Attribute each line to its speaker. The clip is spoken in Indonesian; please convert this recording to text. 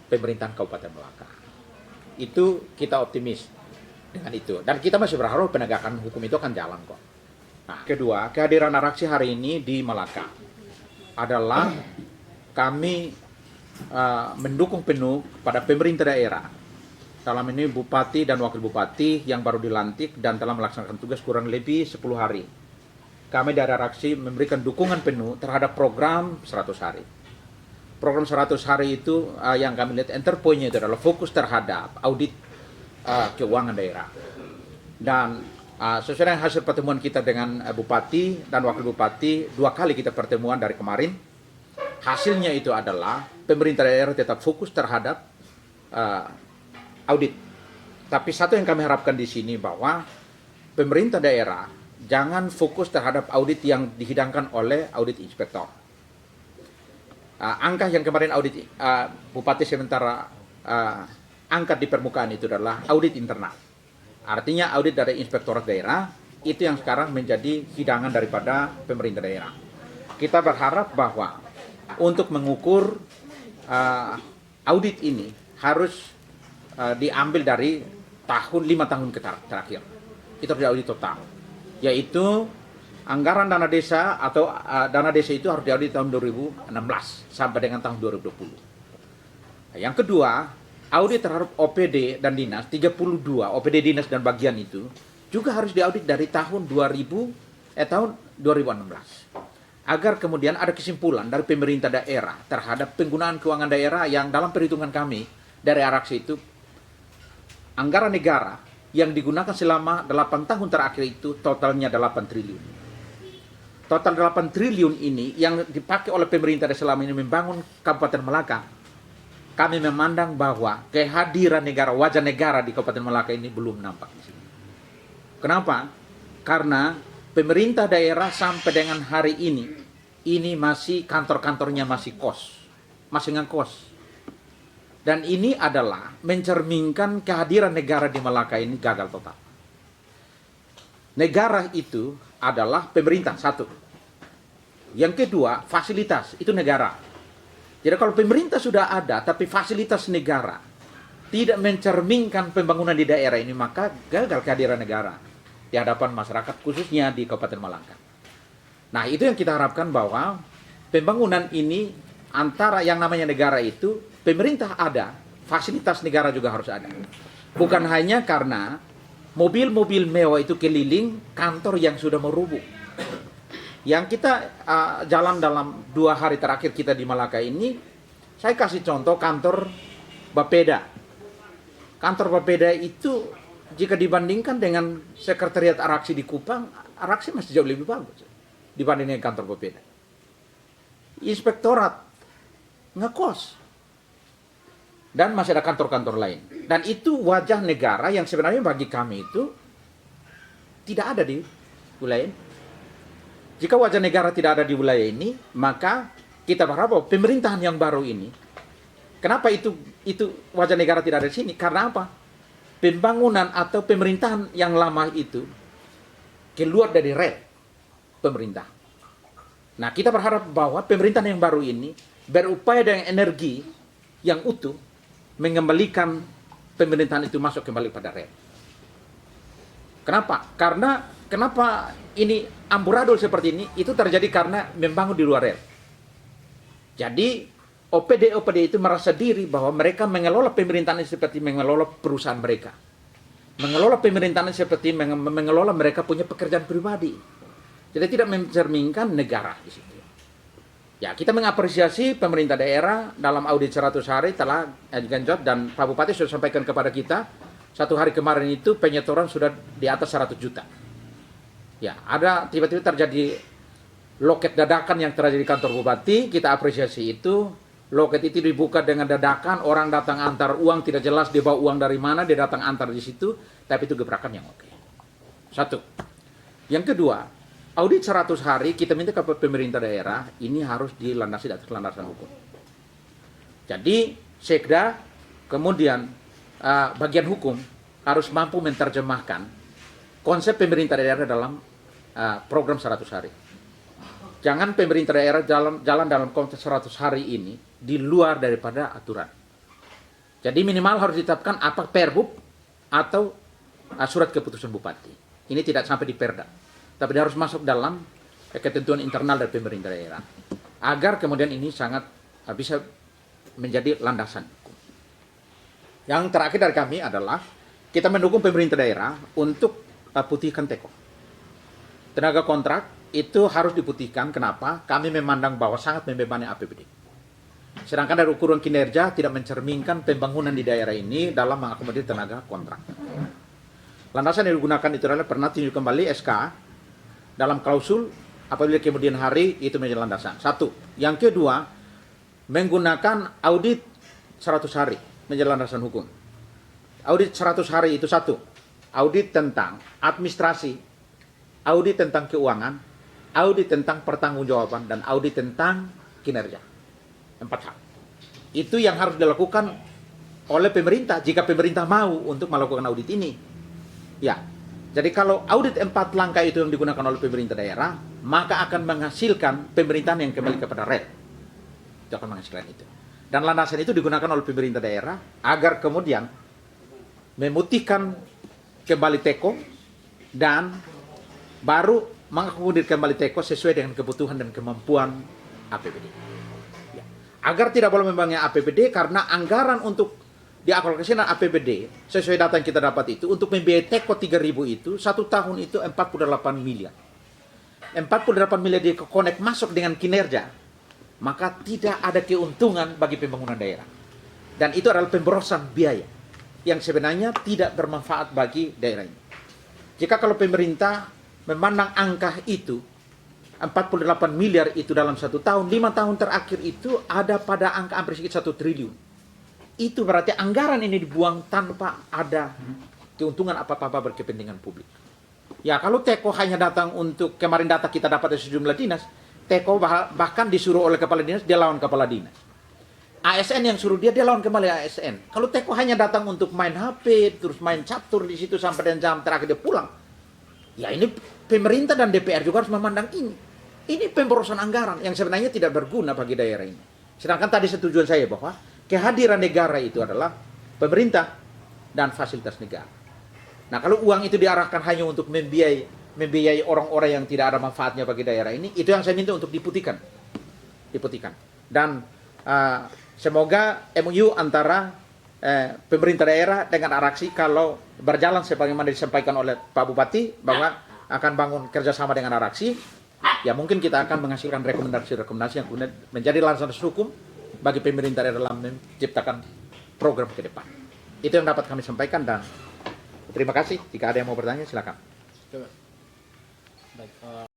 Speaker 1: pemerintahan Kabupaten Melaka. Itu kita optimis dengan itu. Dan kita masih berharap penegakan hukum itu akan jalan kok. Nah, kedua, kehadiran Araksi hari ini di Melaka adalah kami mendukung penuh pada pemerintah daerah. Dalam ini Bupati dan Wakil Bupati yang baru dilantik dan telah melaksanakan tugas kurang lebih 10 hari. Kami dari Araksi memberikan dukungan penuh terhadap program 100 hari. Program 100 hari itu yang kami lihat enter point-nya itu adalah fokus terhadap audit keuangan daerah. Dan sesuai dengan hasil pertemuan kita dengan Bupati dan Wakil Bupati, 2 kali kita pertemuan dari kemarin, hasilnya itu adalah pemerintah daerah tetap fokus terhadap audit. Tapi satu yang kami harapkan di sini bahwa pemerintah daerah jangan fokus terhadap audit yang dihidangkan oleh audit inspektor. Angka yang kemarin audit Bupati sementara angkat di permukaan itu adalah audit internal. Artinya audit dari inspektorat daerah itu yang sekarang menjadi hidangan daripada pemerintah daerah. Kita berharap bahwa untuk mengukur audit ini harus diambil dari 5 tahun terakhir. Itu harus diaudit total. Yaitu anggaran dana desa atau dana desa itu harus diaudit tahun 2016 sampai dengan tahun 2020. Yang kedua, audit terhadap OPD dan dinas 32, OPD dinas dan bagian itu juga harus diaudit dari tahun 2016. Agar kemudian ada kesimpulan dari pemerintah daerah terhadap penggunaan keuangan daerah yang dalam perhitungan kami dari Araksi itu anggaran negara yang digunakan selama 8 tahun terakhir itu totalnya 8 triliun. Total 8 triliun ini yang dipakai oleh pemerintah selama ini membangun Kabupaten Melaka. Kami memandang bahwa kehadiran negara, wajah negara di Kabupaten Melaka ini belum nampak di sini. Kenapa? Karena pemerintah daerah sampai dengan hari ini masih kantor-kantornya masih kos, masih ngekos. Dan ini adalah mencerminkan kehadiran negara di Melaka ini gagal total. Negara itu adalah pemerintah, satu. Yang kedua, fasilitas, itu negara. Jadi kalau pemerintah sudah ada, tapi fasilitas negara tidak mencerminkan pembangunan di daerah ini, maka gagal kehadiran negara di hadapan masyarakat, khususnya di Kabupaten Melaka. Nah, itu yang kita harapkan bahwa pembangunan ini antara yang namanya negara itu, pemerintah ada, fasilitas negara juga harus ada. Bukan hanya karena mobil-mobil mewah itu keliling kantor yang sudah merubuh. Yang kita jalan dalam 2 hari terakhir kita di Melaka ini, saya kasih contoh kantor Bapeda. Kantor Bapeda itu jika dibandingkan dengan sekretariat Araksi di Kupang, Araksi masih jauh lebih bagus dibandingkan kantor Bapeda. Inspektorat ngekos. Dan masih ada kantor-kantor lain. Dan itu wajah negara yang sebenarnya bagi kami itu tidak ada di wilayah ini. Jika wajah negara tidak ada di wilayah ini, maka kita berharap bahwa pemerintahan yang baru ini, kenapa itu wajah negara tidak ada di sini? Karena apa? Pembangunan atau pemerintahan yang lama itu keluar dari rel pemerintah. Nah, kita berharap bahwa pemerintahan yang baru ini berupaya dengan energi yang utuh mengembalikan pemerintahan itu masuk kembali pada rel. Kenapa? Kenapa ini amburadul seperti ini? Itu terjadi karena membangun di luar rel. Jadi OPD itu merasa diri bahwa mereka mengelola pemerintahan seperti mengelola perusahaan mereka. Mengelola pemerintahan seperti mengelola mereka punya pekerjaan pribadi. Jadi tidak mencerminkan negara di situ. Ya, kita mengapresiasi pemerintah daerah dalam audit 100 hari telah genjot dan Pak Bupati sudah sampaikan kepada kita 1 hari kemarin itu penyetoran sudah di atas 100 juta. Ya, ada tiba-tiba terjadi loket dadakan yang terjadi di kantor Bupati, kita apresiasi itu. Loket itu dibuka dengan dadakan, orang datang antar uang tidak jelas dia bawa uang dari mana, dia datang antar di situ, tapi itu gebrakan yang oke. Satu. Yang kedua, audit 100 hari kita minta ke pemerintah daerah ini harus dilandasi atas landasan hukum. Jadi Sekda kemudian bagian hukum harus mampu menerjemahkan konsep pemerintah daerah dalam program 100 hari. Jangan pemerintah daerah jalan dalam konteks 100 hari ini di luar daripada aturan. Jadi minimal harus ditetapkan apa Perbub atau surat keputusan bupati. Ini tidak sampai di Perda, tapi dia harus masuk dalam ketentuan internal dari pemerintah daerah. Agar kemudian ini sangat bisa menjadi landasan. Yang terakhir dari kami adalah kita mendukung pemerintah daerah untuk putihkan teko. Tenaga kontrak itu harus diputihkan. Kenapa? Kami memandang bahwa sangat membebani APBD. Sedangkan dari ukuran kinerja tidak mencerminkan pembangunan di daerah ini dalam mengakomodir tenaga kontrak. Landasan yang digunakan itu adalah pernah tinjau kembali SK dalam klausul apabila kemudian hari itu menjadi landasan. Satu. Yang kedua, menggunakan audit 100 hari menjadi landasan hukum. Audit 100 hari itu satu. Audit tentang administrasi, audit tentang keuangan, audit tentang pertanggungjawaban, dan audit tentang kinerja. 4 hal. Itu yang harus dilakukan oleh pemerintah jika pemerintah mau untuk melakukan audit ini. Ya. Jadi kalau audit 4 langkah itu yang digunakan oleh pemerintah daerah, maka akan menghasilkan pemerintahan yang kembali kepada rel. Itu akan menghasilkan itu. Dan landasan itu digunakan oleh pemerintah daerah agar kemudian memutihkan kembali teko dan baru mengakomodir kembali teko sesuai dengan kebutuhan dan kemampuan APBD. Agar tidak boleh membangun APBD karena anggaran untuk dialokasikan APBD sesuai data yang kita dapat itu untuk membiayai teko 3.000 itu 1 tahun itu 48 miliar. 48 miliar dikonek masuk dengan kinerja, maka tidak ada keuntungan bagi pembangunan daerah. Dan itu adalah pemborosan biaya yang sebenarnya tidak bermanfaat bagi daerah ini. Jika kalau pemerintah memandang angka itu 48 miliar itu dalam 1 tahun, 5 tahun terakhir itu ada pada angka hampir sedikit 1 triliun. Itu berarti anggaran ini dibuang tanpa ada keuntungan apa-apa berkepentingan publik. Ya kalau teko hanya datang untuk, kemarin data kita dapat dari sejumlah dinas, teko bahkan disuruh oleh kepala dinas, dia lawan kepala dinas. ASN yang suruh dia lawan kembali ASN. Kalau teko hanya datang untuk main HP, terus main catur di situ sampai dengan jam terakhir dia pulang. Ya ini pemerintah dan DPR juga harus memandang ini. Ini pemborosan anggaran yang sebenarnya tidak berguna bagi daerah ini. Sedangkan tadi setujuan saya bahwa kehadiran negara itu adalah pemerintah dan fasilitas negara. Nah kalau uang itu diarahkan hanya untuk membiayai orang-orang yang tidak ada manfaatnya bagi daerah ini, itu yang saya minta untuk diputihkan. Dan semoga MOU antara pemerintah daerah dengan Araksi kalau berjalan sebagaimana disampaikan oleh Pak Bupati bahwa akan bangun kerjasama dengan Araksi, ya mungkin kita akan menghasilkan rekomendasi-rekomendasi yang kemudian menjadi landasan hukum bagi pemerintah dalam menciptakan program ke depan. Itu yang dapat kami sampaikan dan terima kasih. Jika ada yang mau bertanya silakan.
Speaker 2: Baik.